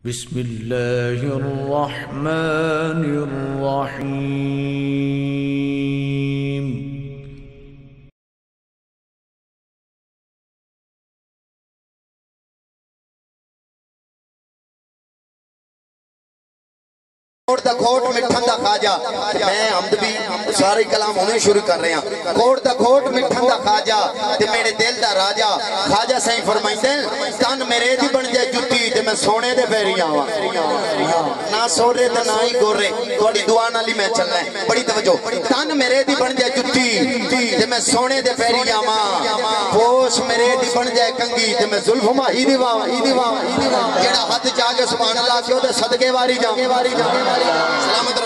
بسم اللہ الرحمن الرحیم کوٹ دا کھوٹ مٹھن دا خواجہ میں حمد بھی سارے کلام ہونے شروع کر رہے ہیں کوٹ دا کھوٹ مٹھن دا خواجہ تے میرے دل دا راجہ خواجہ سائیں فرمائندے تن میرے دی بن جائے جتی تے میں سونے دے پیری آواں نہ سورے تے نہ ہی گورے تھوڑی دعا نالی میں چلنا ہے بڑی توجہ تن میرے دی بن جائے جتی تے میں سونے دے پیری آواں پوش میرے دی بن جائے کنگی تے میں زلف ماہی دی واں جیڑا ہاتھ چاہ کے سبحان اللہ کیوں تے صدقے واری جاؤں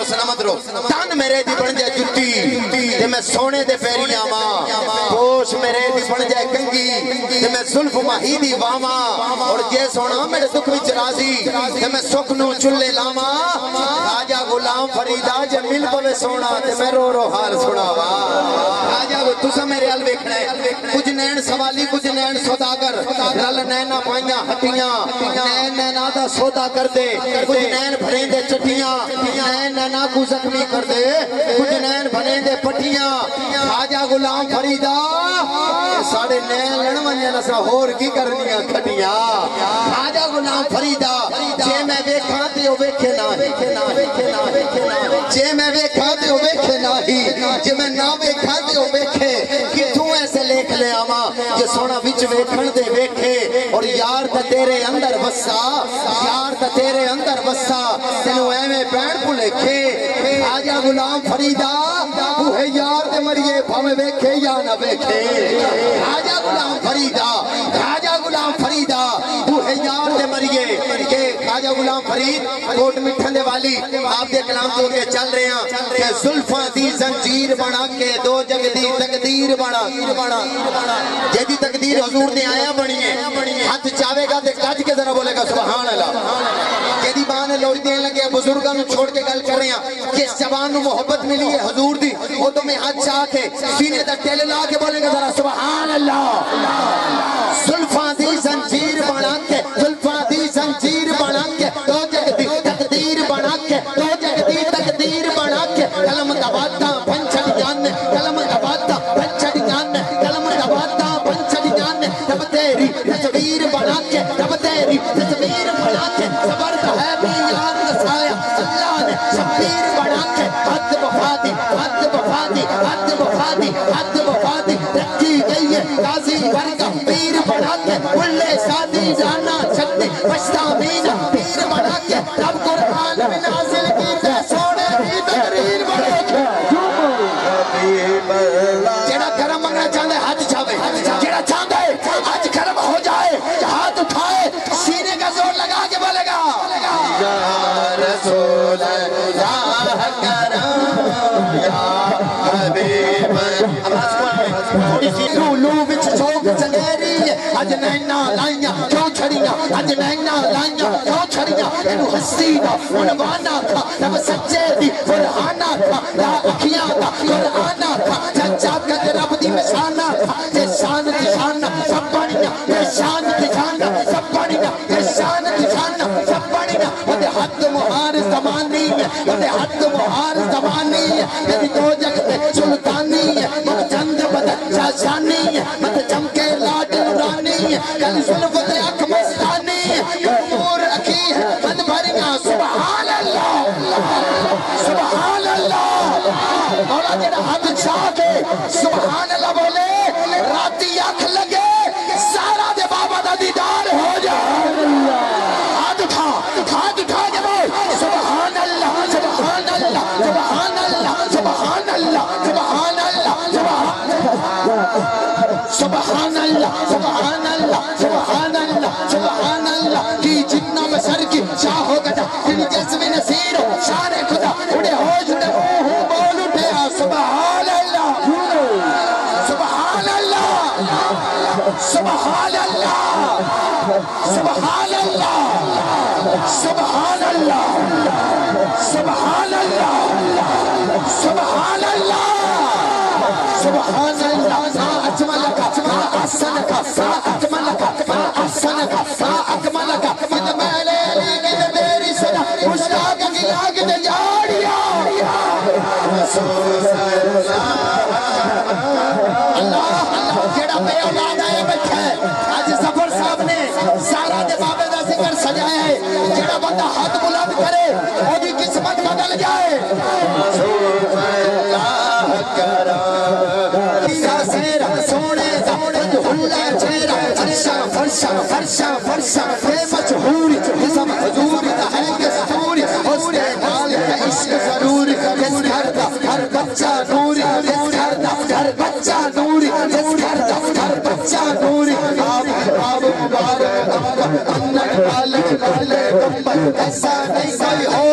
سلامت رو تن میرے دی بن جائے جتی تے میں سونے دے پیری آواں پوش میرے دی بن جائے کنگی تے میں زلف ماہی دی واواں اور جے سونا میرے دکھ وچ راضی تے میں سکھ نو چلے لاواں خواجہ غلام فریدا جے مل پوے سونا تے میں رو رو حال سناواں خواجہ تساں میرے ال ویکھنا ہے کچھ نین سوالی کچھ نین سوداگر رل نینا پائیاں ہٹیاں نین نینا دا سودا کر دے کچھ نین بھریں دے چٹیاں نین نینا کو زخمی کر دے کچھ نین بھریں دے پٹیاں خواجہ غلام فریدا ساڑے نین لڑمانیاں نسا ہور کی کرنیاں کھٹیاں خواجہ غلام فریدا جے میں ویکھاں تے او ویکھے ناہی جے میں ویکھاں تے او ویکھے ناہی جے میں نہ ویکھاں تے او ویکھے کتھوں ایسے لکھ لے آواں جے سونا وچ ویکھن دے ویکھے اور یار تے تیرے اندر وسا یار تے تیرے اندر وسا تینوں ایویں پین پلکھے خواجہ غلام فریدا اوہ یار تے مریے بھاویں ویکھے یا نہ ویکھے خواجہ غلام فریدا اوہ یار تے مریے کہ خواجہ غلام فرید کوٹ مٹھن دے والی آپ دے کلام تو کے چل رہے ہیں کہ زلفاں دی زنجیر بنا کے دو جگ دی تقدیر بنا جیدی تقدیر حضور نے آیا بنی ہے ہاتھ چاہے گا تے کج کے ذرا بولے گا سبحان اللہ جیدی بانے لوڑ دین لگے بزرگاں نو چھوڑ کے گل کر رہے ہیں کس زبان نو محبت ملی ہے حضور دی وہ تو میں ہاتھ چاہ کے سینے دا ٹیل لا کے بولے گا ذرا سبحان اللہ زلفاں دی زنجیر بنا کے زلفاں دی زنجیر بنا کے دو جگ دی تقدیر بنا کے دو جگ دی تقدیر بنا کے کلم دباتا پنچڑ جان کلم دباتا پنچڑ جان کلم دباتا پنچڑ جان تب تیری تصویر بنا کے تب تیری تصویر بنا کے زبرد ہے بھی یاد رسایا اللہ نے شبیر بنا کے حد وفادی حد وفادی حد وفادی حد وفادی رکھی گئی ہے قاضی ورگا پیر بنا کے کلے شادی جانا چھتی پشتا مینا پیر بنا کے رب قرآن میں نازل کی تے سوڑے کی تقریر بنا کے جیڑا کرم منگنا چاہتے ہاتھ چھاوے جیڑا چاہتا ہے آج کرم ہو جائے ہاتھ اٹھائے سینے کا زور لگا کے بولے گا یا رسول اللہ کرم یا حبیب لولو بچ چوک چنگیری اج نینا لائیاں کیوں چھڑیاں اج نینا لائیاں کیوں چھڑیاں انہوں حسینہ عنوانا تھا رب سچے دی فرحانا تھا یا اکھیاں تھا قرآنہ تھا چچا کد رب دی مسانہ تھا یہ شان دی شانہ سب بڑیاں یہ شان دی شانہ سب بڑیاں یہ شان دی شانہ سب بڑیاں وہ حد مہار زمانی ہے وہ حد مہار زمانی ہے یہ دو جگ میں سلطانی ہے مت چند بدت شاشانی ہے مت چمکے لاڈ نورانی ہے کل ظلفت اک مستانی ہے امور رکھی ہے بند بھریاں سبحان اللہ سبحان اللہ مولا جڑا ہاتھ چاہ کے سبحان اللہ بولے راتی آنکھ لگے سارا دے بابا دا دیدار ہو جائے ہاتھ اٹھا کے بول سبحان اللہ سبحان اللہ سبحان اللہ سبحان اللہ سبحان اللہ سبحان اللہ سبحان اللہ سبحان اللہ جڑا بے اولاد آئے بیٹھا ہے آج ظفر صاحب نے سارا دے بابے دا ذکر سجایا ہے جڑا بندہ ہاتھ بلند کرے وہ بھی قسمت بدل جائے کیا سیرا سونے دانے ہلا چہرہ فرشا فرشا فرشا فرشا بے مجہوری جسم حضوری دا ہے کہ ستوری اس کے نال ہے عشق ضروری جس گھر دا ہر بچہ نوری جس گھر دا ہر بچہ نوری جس گھر دا ہر بچہ نوری آب مبارک انک پالک پالک کمبل ایسا نہیں کوئی ہو